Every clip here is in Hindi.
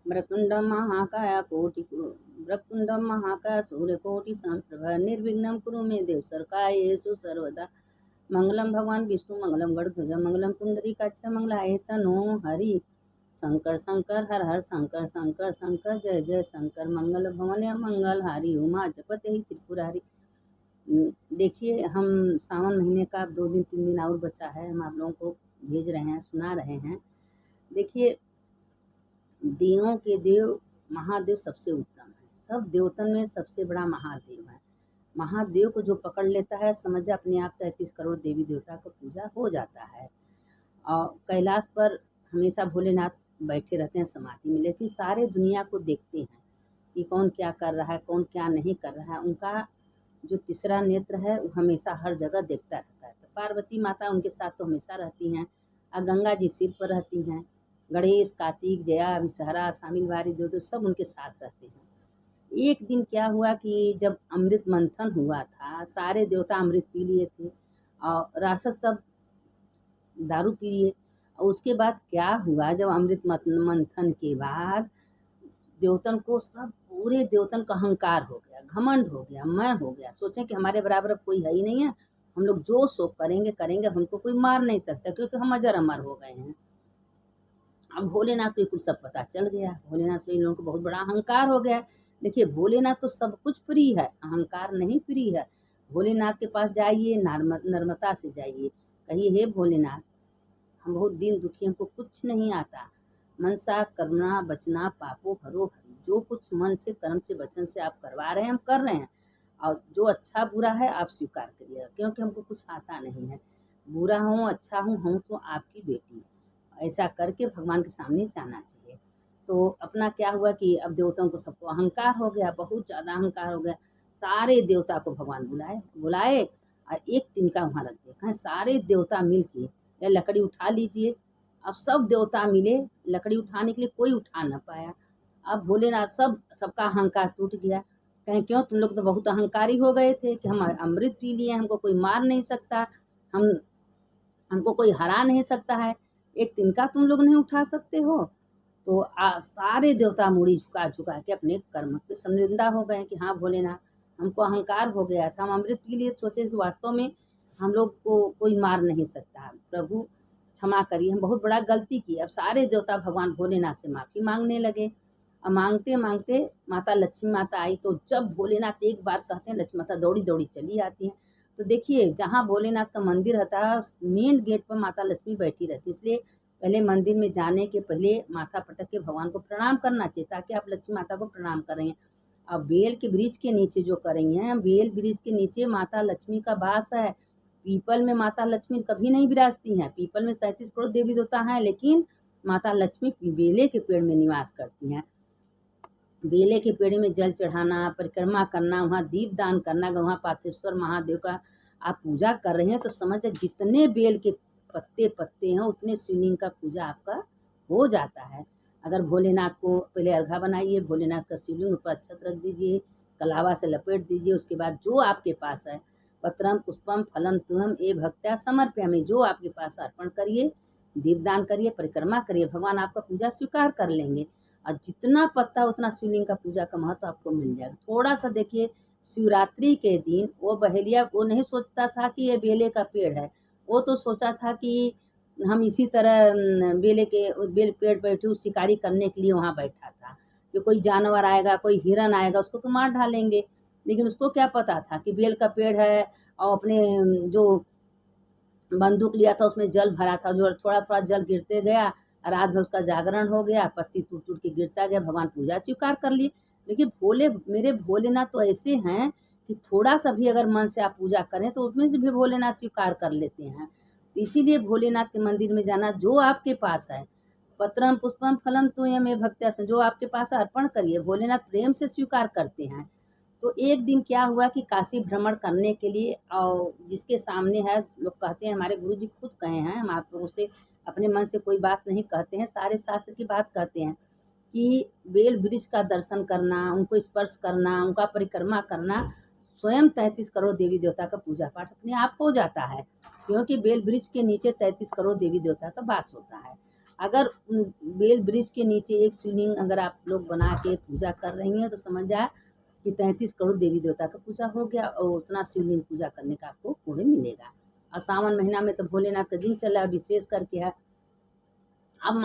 वक्रतुण्डं महाकाय वक्रतुण्डं महाकाय सूर्यकोटि समप्रभ निर्विघ्नं कुरु मे देव सर्वकार्येषु सर्वदा। मंगलम भगवान विष्णु मंगलम गणध्वज मंगलम पुंडरीकाक्ष मंगलाय तनो हरि। शंकर शंकर हर हर शंकर शंकर शंकर जय जय शंकर। मंगल भवन मंगल हारी उमा जपते ही त्रिपुरारी। देखिए, हम सावन महीने का अब 2 दिन 3 दिन और बचा है, हम आप लोगों को भेज रहे हैं, सुना रहे हैं। देखिए, देवों के देव महादेव सबसे उत्तम है, सब देवतन में सबसे बड़ा महादेव है। महादेव को जो पकड़ लेता है, समझ अपने आप 33 करोड़ देवी देवता का पूजा हो जाता है। और कैलाश पर हमेशा भोलेनाथ बैठे रहते हैं समाधि में, लेकिन सारे दुनिया को देखते हैं कि कौन क्या कर रहा है, कौन क्या नहीं कर रहा है। उनका जो तीसरा नेत्र है वो हमेशा हर जगह देखता रहता है। तो पार्वती माता उनके साथ तो हमेशा रहती हैं, और गंगा जी सिर पर रहती हैं। गणेश, कार्तिक, जया, विषहरा, शामिल वारी दो सब उनके साथ रहते हैं। एक दिन क्या हुआ कि जब अमृत मंथन हुआ था, सारे देवता अमृत पी लिए थे और राक्षस सब दारू पी लिए। और उसके बाद क्या हुआ, जब अमृत मंथन के बाद देवतन को सब पूरे देवतन का अहंकार हो गया, घमंड हो गया, मैं हो गया। सोचें कि हमारे बराबर अब कोई है ही नहीं है, हम लोग जो शोक करेंगे करेंगे, हमको कोई मार नहीं सकता क्योंकि हम अजर अमर हो गए हैं। अब भोलेनाथ को कुल सब पता चल गया, भोलेनाथ से इन लोगों को बहुत बड़ा अहंकार हो गया। देखिए, भोलेनाथ तो सब कुछ प्रिय है, अहंकार नहीं प्रिय है। भोलेनाथ के पास जाइए, नर्मदा से जाइए, कहिए हे भोलेनाथ, हम बहुत दिन दुखी, हमको कुछ नहीं आता। मनसा करुणा बचना पापो हरो हरि। जो कुछ मन से कर्म से वचन से आप करवा रहे हैं हम कर रहे हैं, और जो अच्छा बुरा है आप स्वीकार करिएगा, क्योंकि हमको कुछ आता नहीं है। बुरा हूँ अच्छा हूँ तो आपकी बेटी, ऐसा करके भगवान के सामने जाना चाहिए। तो अपना क्या हुआ कि अब देवताओं को सबको अहंकार हो गया, बहुत ज़्यादा अहंकार हो गया। सारे देवता को भगवान बुलाए बुलाए और एक तिनका वहाँ रख दिया, कहें सारे देवता मिल के या लकड़ी उठा लीजिए। अब सब देवता मिले लकड़ी उठाने के लिए, कोई उठा ना पाया। अब भोलेनाथ सबका अहंकार टूट गया। कहें क्यों, तुम लोग तो बहुत अहंकारी हो गए थे कि हम अमृत पी लिए, हमको कोई मार नहीं सकता, हम हमको कोई हरा नहीं सकता है, एक तिनका तुम लोग नहीं उठा सकते हो। तो सारे देवता मूड़ी झुका झुका के अपने कर्म पे संनिंदा हो गए कि हाँ भोलेनाथ, हमको अहंकार हो गया था, हम अमृत के लिए सोचे कि वास्तव में हम लोग को कोई मार नहीं सकता, प्रभु क्षमा करिए, हम बहुत बड़ा गलती की। अब सारे देवता भगवान भोलेनाथ से माफ़ी मांगने लगे। और मांगते मांगते माता लक्ष्मी माता आई, तो जब भोलेनाथ एक बात कहते हैं, लक्ष्मी माता दौड़ी दौड़ी चली आती हैं। तो देखिए, जहाँ भोलेनाथ का मंदिर रहता है मेन गेट पर माता लक्ष्मी बैठी रहती, इसलिए पहले मंदिर में जाने के पहले माथा पटक के भगवान को प्रणाम करना चाहिए, ताकि आप लक्ष्मी माता को प्रणाम कर रही हैं। अब बेल के वृक्ष के नीचे जो कर रही हैं, बेल वृक्ष के नीचे माता लक्ष्मी का वास है। पीपल में माता लक्ष्मी कभी नहीं विराजती हैं, पीपल में 33 करोड़ देवी देवता हैं, लेकिन माता लक्ष्मी बेले के पेड़ में निवास करती हैं। बेले के पेड़ में जल चढ़ाना, परिक्रमा करना, वहाँ दीप दान करना। अगर वहाँ पार्थेश्वर महादेव का आप पूजा कर रहे हैं तो समझ जितने बेल के पत्ते पत्ते हैं उतने शिवलिंग का पूजा आपका हो जाता है। अगर भोलेनाथ को पहले अर्घा बनाइए, भोलेनाथ का शिवलिंग ऊपर अक्षत रख दीजिए, कलावा से लपेट दीजिए, उसके बाद जो आपके पास है, पत्रम पुष्पम फलम तुहम ए भक्त्या समर्पयामि, जो आपके पास अर्पण करिए, दीपदान करिए, परिक्रमा करिए, भगवान आपका पूजा स्वीकार कर लेंगे। और जितना पत्ता उतना शिवलिंग का पूजा का महत्व आपको मिल जाएगा। थोड़ा सा देखिए, शिवरात्रि के दिन वो बहेलिया वो नहीं सोचता था कि ये बेले का पेड़ है, वो तो सोचा था कि हम इसी तरह बेल पेड़ बैठे उस शिकारी करने के लिए वहाँ बैठा था कि कोई जानवर आएगा, कोई हिरन आएगा, उसको तो मार डालेंगे। लेकिन उसको क्या पता था कि बेल का पेड़ है, और अपने जो बंदूक लिया था उसमें जल भरा था, जो थोड़ा थोड़ा जल गिरते गया, रात भर उसका जागरण हो गया, पत्ती टूट टूट के गिरता गया, भगवान पूजा स्वीकार कर लिए। देखिए, मेरे भोलेनाथ तो ऐसे हैं कि थोड़ा सा भी अगर मन से आप पूजा करें तो उसमें से भी भोलेनाथ स्वीकार कर लेते हैं। तो इसीलिए भोलेनाथ के मंदिर में जाना, जो आपके पास है, पत्रम पुष्पम फलम तो ये में भक्त्या, जो आपके पास अर्पण करिए, भोलेनाथ प्रेम से स्वीकार करते हैं। तो एक दिन क्या हुआ कि काशी भ्रमण करने के लिए, और जिसके सामने है, लोग कहते हैं, हमारे गुरु जी खुद कहे हैं, हम आप लोगों से अपने मन से कोई बात नहीं कहते हैं, सारे शास्त्र की बात कहते हैं कि बेल वृक्ष का दर्शन करना, उनको स्पर्श करना, उनका परिक्रमा करना, स्वयं 33 करोड़ देवी देवता का पूजा पाठ अपने आप हो जाता है, क्योंकि बेल वृक्ष के नीचे 33 करोड़ देवी देवता का वास होता है। अगर बेल वृक्ष के नीचे एक शिवलिंग अगर आप लोग बना के पूजा कर रही हैं तो समझ जाए कि 33 करोड़ देवी देवता का पूजा हो गया और उतना शिवलिंग पूजा करने का आपको पुण्य मिलेगा। और सावन महीना में तो भोलेनाथ का दिन चला विशेष करके है। अब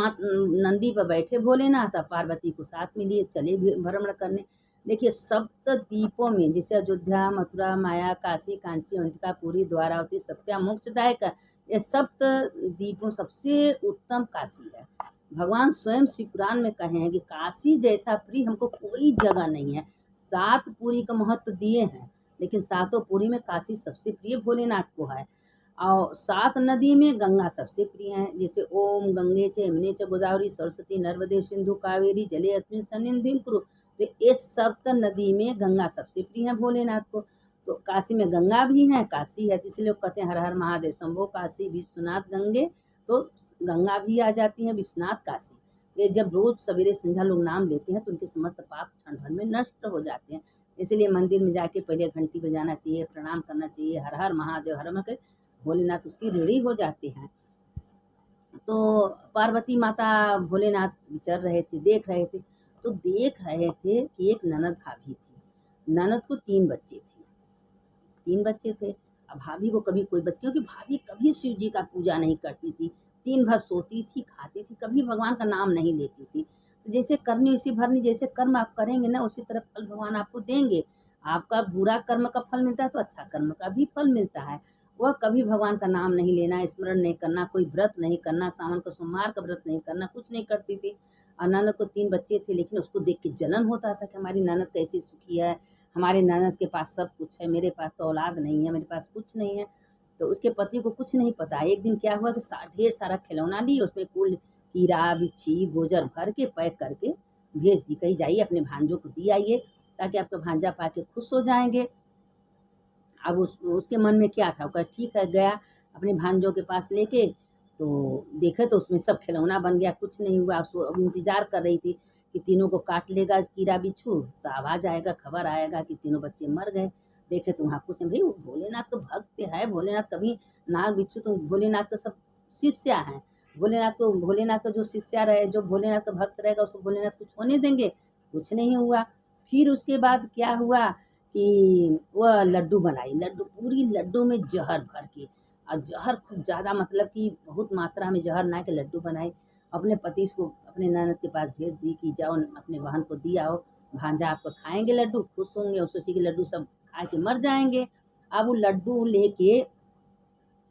नंदी पर बैठे भोलेनाथ, अब पार्वती को साथ में लिए चले भ्रमण करने। देखिए सप्त द्वीपों में जैसे अयोध्या, मथुरा, माया, काशी, कांची, अवंतिका, पुरी, द्वारावती, सत्या, मोक्षदायक, ये सप्त द्वीपों सबसे उत्तम काशी है। भगवान स्वयं श्री पुराण में कहे हैं कि काशी जैसा प्रिय हमको कोई जगह नहीं है। 7 पुरी का महत्व दिए हैं, लेकिन 7 पुरी में काशी सबसे प्रिय भोलेनाथ को है। और 7 नदी में गंगा सबसे प्रिय है। जैसे ओम गंगे च यमुने च गोदावरी सरस्वती नर्मदे सिंधु कावेरी जले अस्मिन् सन्निधिं कुरु। तो इस सप्त नदी में गंगा सबसे प्रिय है भोलेनाथ को। तो काशी में गंगा भी है, काशी है, इसलिए लोग कहते हैं हर हर महादेव शंभो काशी विश्वनाथ गंगे। तो गंगा भी आ जाती है, विश्वनाथ काशी। ये जब रोज सवेरे संध्या लोग नाम लेते हैं तो उनके समस्त पाप क्षण भर में नष्ट हो जाते हैं। इसलिए मंदिर में जाके पहले घंटी बजाना चाहिए, प्रणाम करना चाहिए, हर हर महादेव हर हर, भोलेनाथ उसकी ऋणी हो जाते हैं। तो पार्वती माता भोलेनाथ विचर रहे थे, देख रहे थे, तो देख रहे थे कि एक ननद भाभी थी। ननद को 3 बच्चे थे, 3 बच्चे थे। अब भाभी को कभी कोई बच्चे, क्योंकि भाभी कभी शिव जी का पूजा नहीं करती थी, दिन भर सोती थी, खाती थी, कभी भगवान का नाम नहीं लेती थी। तो जैसे करनी उसी भरनी, जैसे कर्म आप करेंगे ना उसी तरह फल भगवान आपको देंगे। आपका बुरा कर्म का फल मिलता है तो अच्छा कर्म का भी फल मिलता है। वह कभी भगवान का नाम नहीं लेना, स्मरण नहीं करना, कोई व्रत नहीं करना, सावन का सोमवार का व्रत नहीं करना, कुछ नहीं करती थी। और ननद को 3 बच्चे थे, लेकिन उसको देख के जलन होता था कि हमारी ननद कैसी सुखी है, हमारे ननद के पास सब कुछ है, मेरे पास तो औलाद नहीं है, मेरे पास कुछ नहीं है। तो उसके पति को कुछ नहीं पता। एक दिन क्या हुआ कि ढेर सारा खिलौना ली, उसमें कुल कीड़ा बिच्छी गोजर भर के पैक करके भेज दी, कहीं जाइए अपने भांजों को दी आइए ताकि आपका भांजा पाके खुश हो जाएंगे। अब उसके मन में क्या था, वो ठीक है, गया अपने भांजों के पास लेके, तो देखे तो उसमें सब खिलौना बन गया, कुछ नहीं हुआ। अब इंतजार कर रही थी कि तीनों को काट लेगा कीड़ा बिच्छू तो आवाज आएगा, खबर आएगा कि तीनों बच्चे मर गए। देखे तो वहाँ कुछ भाई, भोलेनाथ तो भक्त है, भोलेनाथ कभी नाग बिच्छू तो भोलेनाथ का सब शिष्या है। भोलेनाथ का जो शिष्या रहे, जो भोलेनाथ का भक्त रहेगा उसको भोलेनाथ कुछ होने देंगे, कुछ नहीं हुआ। फिर उसके बाद क्या हुआ कि वह लड्डू बनाई, लड्डू पूरी लड्डू में जहर भर के, और जहर खूब ज़्यादा, मतलब कि बहुत मात्रा में जहर ना के लड्डू बनाई। अपने पति को अपने ननद के पास भेज दी कि जाओ अपने बहन को दी आओ, भांजा आपको खाएंगे लड्डू, खुश होंगे, और सोची कि लड्डू सब खा के मर जाएंगे। अब वो लड्डू लेके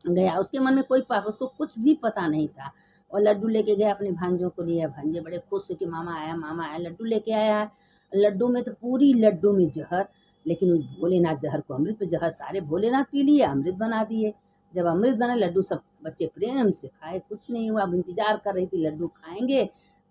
गया, उसके मन में कोई पाप, उसको कुछ भी पता नहीं था, और लड्डू लेके गया अपने भांजों को लिए। भांजे बड़े खुश हो कि मामा आया लड्डू लेके आया है। लड्डू में तो पूरी लड्डू में जहर, लेकिन उस भोलेनाथ जहर को अमृत में, जहर सारे भोलेनाथ पी लिए, अमृत बना दिए। जब अमृत बना, लड्डू सब बच्चे प्रेम से खाए, कुछ नहीं हुआ। अब इंतजार कर रही थी लड्डू खाएंगे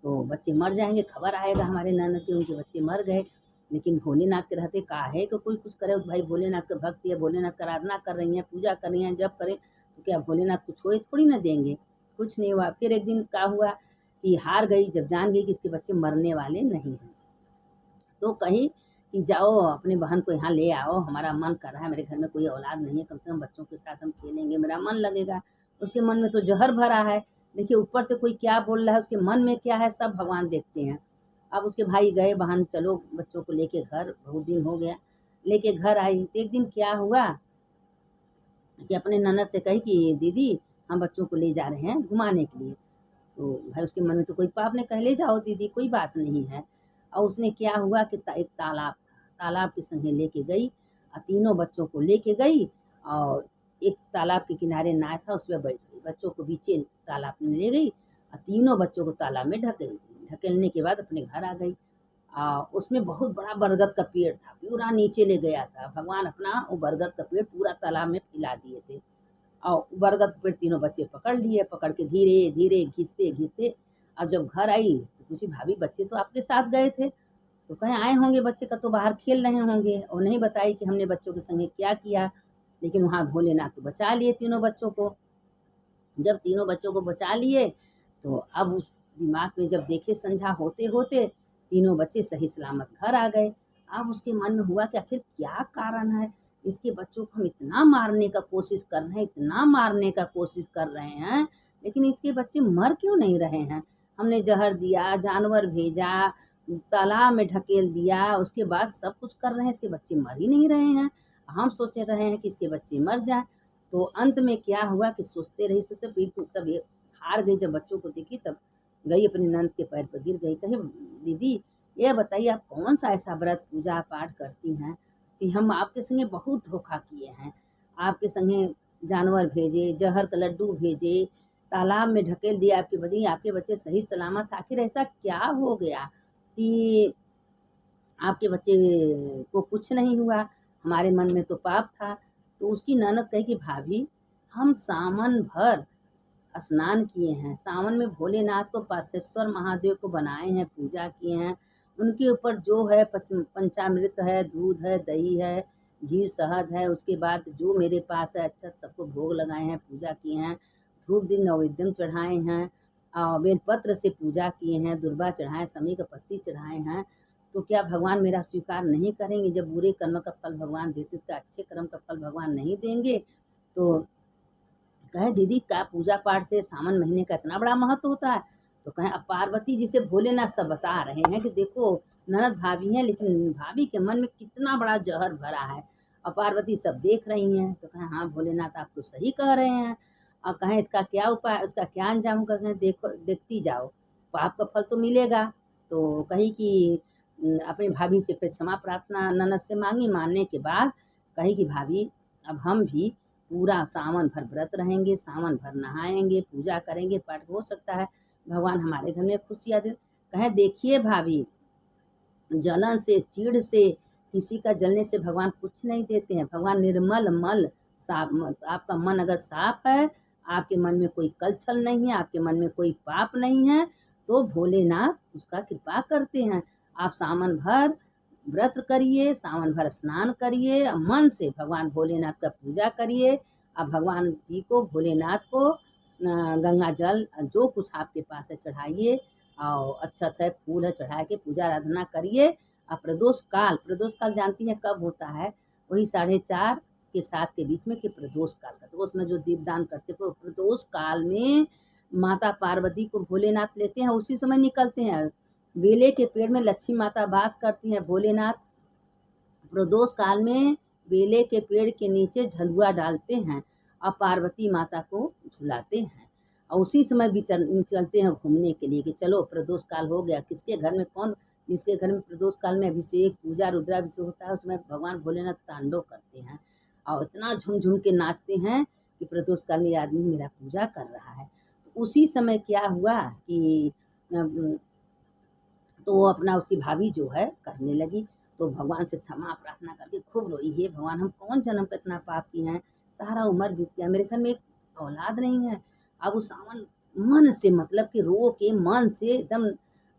तो बच्चे मर जाएंगे, खबर आएगा हमारे ननद के, उनके बच्चे मर गए। लेकिन भोलेनाथ के रहते काहे कि कोई कुछ करे, भाई भोलेनाथ का भक्ति है, भोलेनाथ का आराधना कर रही हैं, पूजा कर रही हैं, जब करें तो क्या भोलेनाथ कुछ होए थोड़ी ना देंगे, कुछ नहीं हुआ। फिर एक दिन क्या हुआ कि हार गई, जब जान गई कि इसके बच्चे मरने वाले नहीं हैं, तो कही कि जाओ अपने बहन को यहाँ ले आओ, हमारा मन कर रहा है, मेरे घर में कोई औलाद नहीं है, कम से कम बच्चों के साथ हम खेलेंगे, मेरा मन लगेगा। उसके मन में तो जहर भरा है। देखिए ऊपर से कोई क्या बोल रहा है, उसके मन में क्या है, सब भगवान देखते हैं। अब उसके भाई गए, बहन चलो बच्चों को लेके घर, बहुत दिन हो गया, लेके घर आई। तो एक दिन क्या हुआ कि अपने ननद से कही कि दीदी हम बच्चों को ले जा रहे हैं घुमाने के लिए। तो भाई उसके मन में तो कोई पाप नहीं, कह ले जाओ दीदी, कोई बात नहीं है। और उसने क्या हुआ कि एक तालाब था, तालाब के संगे लेके गई, और तीनों बच्चों को लेके गई, और एक तालाब के किनारे नाव था, उसमें बैठ गई, बच्चों को बीचे तालाब में ले गई, और तीनों बच्चों को तालाब में ढकेल दी। ढकेलने के बाद अपने घर आ गई। उसमें बहुत बड़ा बरगद का पेड़ था, पूरा नीचे ले गया था। भगवान अपना वो बरगद का पेड़ पूरा तालाब में फैला दिए थे, और बरगद पेड़ तीनों बच्चे पकड़ लिए, पकड़ के धीरे धीरे घिसते घिसते। अब जब घर आई तो पूछी भाभी बच्चे तो आपके साथ गए थे, तो कहीं आए होंगे, बच्चे का तो बाहर खेल रहे होंगे, और नहीं बताई कि हमने बच्चों के संगे क्या किया। लेकिन वहाँ भोलेनाथ तो बचा लिए तीनों बच्चों को। जब तीनों बच्चों को बचा लिए तो अब उस दिमाग में जब देखे संझा होते होते तीनों बच्चे सही सलामत घर आ गए। अब उसके मन में हुआ कि आखिर क्या कारण है, इसके बच्चों को हम इतना मारने का कोशिश कर रहे हैं, इतना मारने का कोशिश कर रहे हैं लेकिन इसके बच्चे मर क्यों नहीं रहे हैं? हमने जहर दिया, जानवर भेजा, तालाब में ढकेल दिया, उसके बाद सब कुछ कर रहे हैं, इसके बच्चे मर ही नहीं रहे हैं। हम सोच रहे हैं कि इसके बच्चे मर जाएँ। तो अंत में क्या हुआ कि सोचते फिर तब ये हार गई, जब बच्चों को देखी तब गई अपनी नंद के पैर पर गिर गई। कहे, दीदी ये बताइए आप कौन सा ऐसा व्रत पूजा पाठ करती हैं कि हम आपके संगे बहुत धोखा किए हैं। आपके संगे जानवर भेजे, जहर का लड्डू भेजे, तालाब में ढकेल दिया आपके बच्चे सही सलामत। आखिर ऐसा क्या हो गया कि आपके बच्चे को कुछ नहीं हुआ? हमारे मन में तो पाप था। तो उसकी ननद कही कि भाभी, हम सावन भर स्नान किए हैं, सावन में भोलेनाथ को, पार्थेश्वर महादेव को बनाए हैं, पूजा किए हैं, उनके ऊपर जो है पंचामृत है, दूध है, दही है, घी शहद है, उसके बाद जो मेरे पास है अच्छा सबको भोग लगाए हैं, पूजा किए हैं, धूप दीप नैवेद्य चढ़ाए हैं, और बेलपत्र से पूजा किए हैं, दुर्बा चढ़ाए, समी का पत्ती चढ़ाए हैं। तो क्या भगवान मेरा स्वीकार नहीं करेंगे? जब बुरे कर्म का फल भगवान देते तो क्या अच्छे कर्म का फल भगवान नहीं देंगे? तो कहे, दीदी का पूजा पाठ से सावन महीने का इतना बड़ा महत्व होता है? तो कहें, अब पार्वती जी से भोलेनाथ सब बता रहे हैं कि देखो ननद भाभी है, लेकिन भाभी के मन में कितना बड़ा जहर भरा है, और पार्वती सब देख रही हैं। तो कहें, हाँ भोलेनाथ आप तो सही कह रहे हैं। और कहें, इसका क्या उपाय, उसका क्या अंजाम होगा? कहें, देखो देखती जाओ, पाप का फल तो मिलेगा। तो कही कि अपनी भाभी से फिर क्षमा प्रार्थना ननद से मांगी। मानने के बाद कही कि भाभी अब हम भी पूरा सावन भर व्रत रहेंगे, सावन भर नहाएंगे, पूजा करेंगे, पाठ। हो सकता है भगवान हमारे घर में खुशियाँ दे। कहें, देखिए भाभी, जलन से, चिढ़ से, किसी का जलने से भगवान कुछ नहीं देते हैं। भगवान निर्मल मल साफ, आपका मन अगर साफ है, आपके मन में कोई कलछल नहीं है, आपके मन में कोई पाप नहीं है, तो भोलेनाथ उसका कृपा करते हैं। आप सावन भर व्रत करिए, सावन भर स्नान करिए, मन से भगवान भोलेनाथ का पूजा करिए। अब भगवान जी को, भोलेनाथ को गंगा जल जो कुछ आपके पास है चढ़ाइए, और अक्षत है, फूल है, चढ़ा के पूजा आराधना करिए। और प्रदोष काल जानती हैं कब होता है? वही 4:30 के 7 के बीच में, कि प्रदोष काल का, तो उसमें जो दीपदान करते हैं प्रदोष काल में माता पार्वती को भोलेनाथ लेते हैं, उसी समय निकलते हैं। बेले के पेड़ में लक्ष्मी माता वास करती हैं। भोलेनाथ प्रदोष काल में बेले के पेड़ के नीचे झलुआ डालते हैं और पार्वती माता को झुलाते हैं, और उसी समय निकलते हैं घूमने के लिए कि चलो प्रदोष काल हो गया। जिसके घर में प्रदोष काल में अभिषेक, पूजा, रुद्राभिषेक होता है, उसमें भगवान भोलेनाथ तांडव करते हैं और इतना झूम झूम के नाचते हैं कि प्रदोष काल में ये आदमी मेरा पूजा कर रहा है। तो उसी समय क्या हुआ कि तो वो अपना, उसकी भाभी जो है करने लगी, तो भगवान से क्षमा प्रार्थना करके खूब रोई, हे भगवान हम कौन जन्म का इतना पाप किए हैं, सारा उम्र बीत गया, मेरे घर में एक औलाद नहीं है। अब उस सावन मन से, मतलब कि रो के मन से एकदम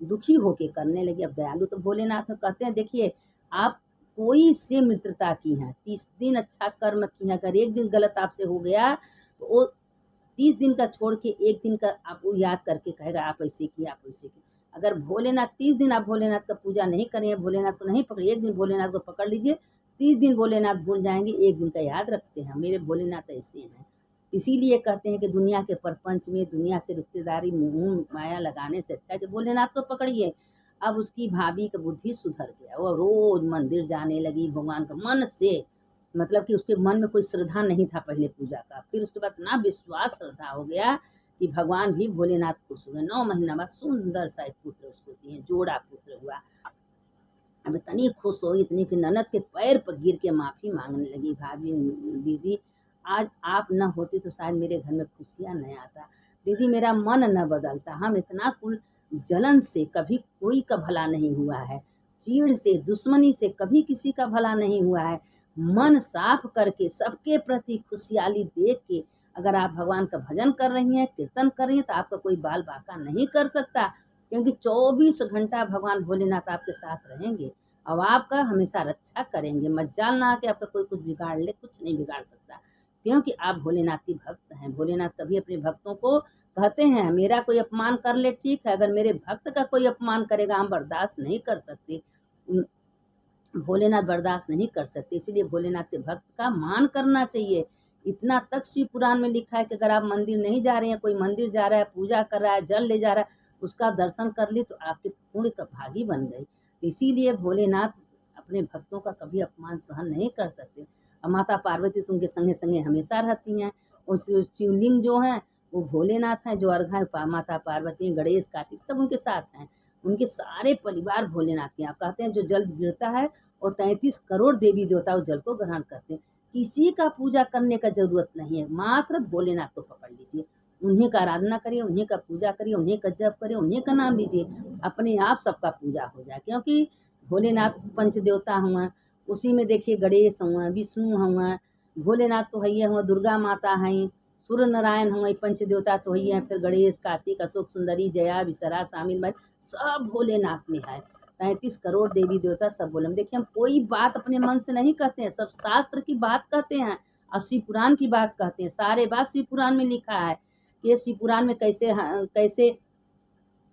दुखी होके करने लगी। अब दयालु तो भोलेनाथ कहते हैं, देखिए आप कोई से मित्रता की हैं, 30 दिन अच्छा कर्म की है, अगर एक दिन गलत आपसे हो गया तो वो 30 दिन का छोड़ के एक दिन का आपको याद करके कहेगा आप ऐसे किए, आप वैसे किए। अगर भोलेनाथ 30 दिन आप भोलेनाथ का पूजा नहीं करें, भोलेनाथ को नहीं पकड़े, एक दिन भोलेनाथ को पकड़ लीजिए, 30 दिन भोलेनाथ भूल जाएंगे, एक दिन का याद रखते हैं। मेरे भोलेनाथ ऐसे हैं। इसीलिए कहते हैं कि दुनिया के परपंच में, दुनिया से रिश्तेदारी, मोह माया लगाने से अच्छा है कि भोलेनाथ को पकड़िए। अब उसकी भाभी का बुद्धि सुधर गया, वो रोज मंदिर जाने लगी भगवान का मन से, मतलब कि उसके मन में कोई श्रद्धा नहीं था पहले पूजा का, फिर उसके बाद इतना विश्वास, श्रद्धा हो गया कि भगवान भी भोलेनाथ खुश हुए। 9 महीना बाद सुंदर सा एक पुत्र उसको दिए, जोड़ा पुत्र हुआ। अब इतनी खुश हो, इतनी कि ननद के पैर पर गिर के माफ़ी मांगने लगी, भाभी दीदी आज आप न होती तो शायद मेरे घर में खुशियाँ न आता, दीदी मेरा मन न बदलता, हम इतना कुल जलन से कभी कोई का भला नहीं हुआ है, चीड़ से, दुश्मनी से कभी किसी का भला नहीं हुआ है। मन साफ करके सबके प्रति खुशहाली देख के अगर आप भगवान का भजन कर रही हैं, कीर्तन कर रही हैं, तो आपका कोई बाल बाका नहीं कर सकता, क्योंकि 24 घंटा भगवान भोलेनाथ आपके साथ रहेंगे और आपका हमेशा रक्षा करेंगे। मज्जाल ना आके आपका कोई कुछ बिगाड़ ले, कुछ नहीं बिगाड़ सकता, क्योंकि आप भोलेनाथ की भक्त हैं। भोलेनाथ कभी अपने भक्तों को कहते हैं, मेरा कोई अपमान कर ले ठीक है, अगर मेरे भक्त का कोई अपमान करेगा हम बर्दाश्त नहीं कर सकते, भोलेनाथ बर्दाश्त नहीं कर सकते। इसीलिए भोलेनाथ के भक्त का मान करना चाहिए इतना तक शिव पुराण में लिखा है कि अगर आप मंदिर नहीं जा रहे हैं, कोई मंदिर जा रहा है, पूजा कर रहा है, जल ले जा रहा है, उसका दर्शन कर ली तो आपके पुण्य का भागी बन गई। इसीलिए भोलेनाथ अपने भक्तों का कभी अपमान सहन नहीं कर सकते। और माता पार्वती तो उनके संगे संगे हमेशा रहती हैं। उस शिवलिंग जो हैं वो भोलेनाथ हैं, जो अर्घा है माता पार्वती, गणेश, कार्तिक सब उनके साथ हैं। उनके सारे परिवार भोलेनाथ के यहाँ। कहते हैं जो जल गिरता है और 33 करोड़ देवी देवता उस जल को ग्रहण करते हैं। किसी का पूजा करने का जरूरत नहीं है, मात्र भोलेनाथ को पकड़ लीजिए, उन्हीं का आराधना करिए, उन्हीं का पूजा करिए, उन्हीं का जप करिए, उन्हीं का नाम लीजिए, अपने आप सबका पूजा हो जाए। क्योंकि भोलेनाथ पंच देवता हुआ, उसी में देखिए गणेश हुआ, विष्णु हुआ, भोलेनाथ तो है हुआ, दुर्गा माता हैं, सूर्य नारायण हुआ, पंच देवता तो है, फिर गणेश, कार्तिक, अशोक सुंदरी, जया, विसरा, शामिल भाई सब भोलेनाथ में है। 33 करोड़ देवी देवता सब बोले। देखिए हम कोई बात अपने मन से नहीं कहते हैं, सब शास्त्र की बात कहते हैं और शिव पुराण की बात कहते हैं। सारे बात शिव पुराण में लिखा है कि शिव पुराण में कैसे कैसे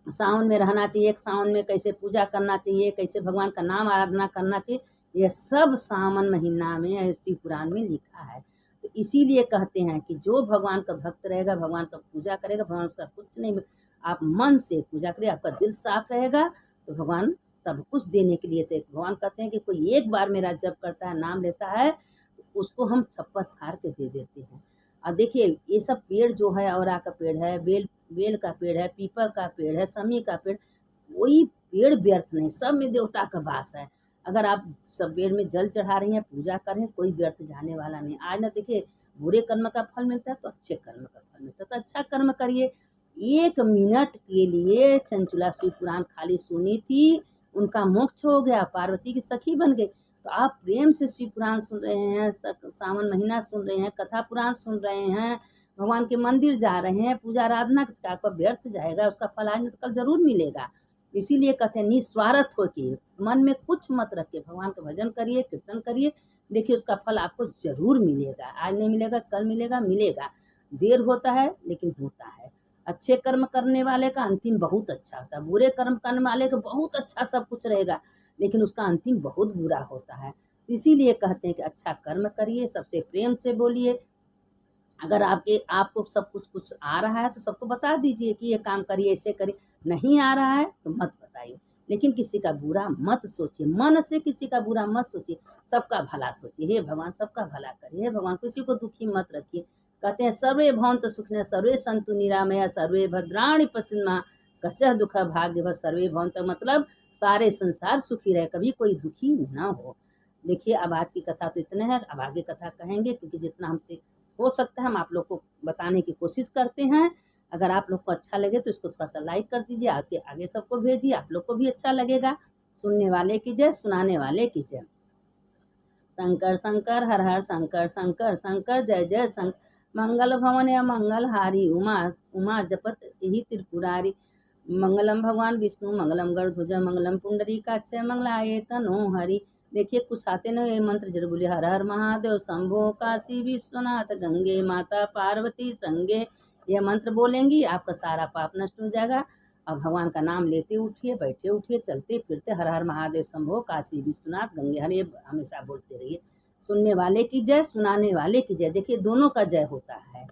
सावन में रहना चाहिए, सावन में कैसे पूजा करना चाहिए, कैसे भगवान का नाम आराधना करना चाहिए, ये सब सावन महीना में शिव पुराण में लिखा है। तो इसीलिए कहते हैं कि जो भगवान का भक्त रहेगा, भगवान का पूजा करेगा, भगवान उसका कुछ नहीं, आप मन से पूजा करिए, आपका दिल साफ रहेगा तो भगवान सब कुछ देने के लिए थे। भगवान कहते हैं कि कोई एक बार मेरा जप करता है, नाम लेता है, तो उसको हम छप्पर फाड़ के दे देते हैं। और देखिए ये सब पेड़ जो है, औरा का पेड़ है, बेल का पेड़ है, पीपल का पेड़ है, समी का पेड़, कोई पेड़ व्यर्थ नहीं, सब में देवता का वास है। अगर आप सब पेड़ में जल चढ़ा रही हैं, पूजा कर रहे हैं, कोई व्यर्थ जाने वाला नहीं। आज ना देखिए बुरे कर्म का फल मिलता है तो अच्छे कर्म का फल मिलता है, तो अच्छा कर्म करिए। 1 मिनट के लिए चंचुला शिव पुराण खाली सुनी थी, उनका मोक्ष हो गया, पार्वती की सखी बन गई। तो आप प्रेम से शिव पुराण सुन रहे हैं, सावन महीना सुन रहे हैं, कथा पुराण सुन रहे हैं, भगवान के मंदिर जा रहे हैं, पूजा आराधना आपका व्यर्थ जाएगा, उसका फल आज नहीं तो कल जरूर मिलेगा। इसीलिए कहते हैं निस्वार्थ होके, मन में कुछ मत रखिए, भगवान का भजन करिए, कीर्तन करिए, देखिए उसका फल आपको जरूर मिलेगा। आज नहीं मिलेगा, कल मिलेगा, मिलेगा। देर होता है लेकिन होता है। अच्छे कर्म करने वाले का अंतिम बहुत अच्छा होता है, बुरे कर्म करने वाले का बहुत अच्छा सब कुछ रहेगा लेकिन उसका अंतिम बहुत बुरा होता है। इसीलिए कहते हैं कि अच्छा कर्म करिए, सबसे प्रेम से बोलिए। अगर आपको सब कुछ आ रहा है तो सबको बता दीजिए कि ये काम करिए, ऐसे करिए। नहीं आ रहा है तो मत बताइए, लेकिन किसी का बुरा मत सोचिए, मन से किसी का बुरा मत सोचिए, सबका भला सोचिए। हे भगवान सबका भला करिए, हे भगवान किसी को दुखी मत रखिए। कहते हैं सर्वे भवन्तु सुखिनः, सर्वे सन्तु निरामया, सर्वे भद्राणि पश्यन्ति कस्य दुःख भाग्य सर्वे भवन्तु, मतलब सारे संसार सुखी रहे, कभी कोई दुखी ना हो। देखिए अब आज की कथा तो इतने हैं, अब आगे कथा कहेंगे, क्योंकि जितना हमसे हो सकता है हम आप लोग को बताने की कोशिश करते हैं। अगर आप लोग को अच्छा लगे तो इसको थोड़ा सा लाइक कर दीजिए, आगे आगे सबको भेजिए, आप लोग को भी अच्छा लगेगा। सुनने वाले की जय, सुनाने वाले की जय। शंकर शंकर हर हर शंकर शंकर शंकर जय जय शंकर, मंगल भवन या मंगल हारी, उमा उमा जपत ही त्रिपुरारी, मंगलम भगवान विष्णु मंगलम गरुड़ध्वज मंगलम पुंडरीकाक्ष मंगलाय तनो हरि। देखिए कुछ आते ना, ये मंत्र जरूर बोलिए। हर हर महादेव शंभो काशी विश्वनाथ गंगे माता पार्वती संगे, ये मंत्र बोलेंगी आपका सारा पाप नष्ट हो जाएगा। और भगवान का नाम लेते उठिए, बैठे उठिए, चलते फिरते हर हर महादेव शंभो काशी विश्वनाथ गंगे, हर ये हमेशा बोलते रहिए। सुनने वाले की जय, सुनाने वाले की जय। देखिए दोनों का जय होता है।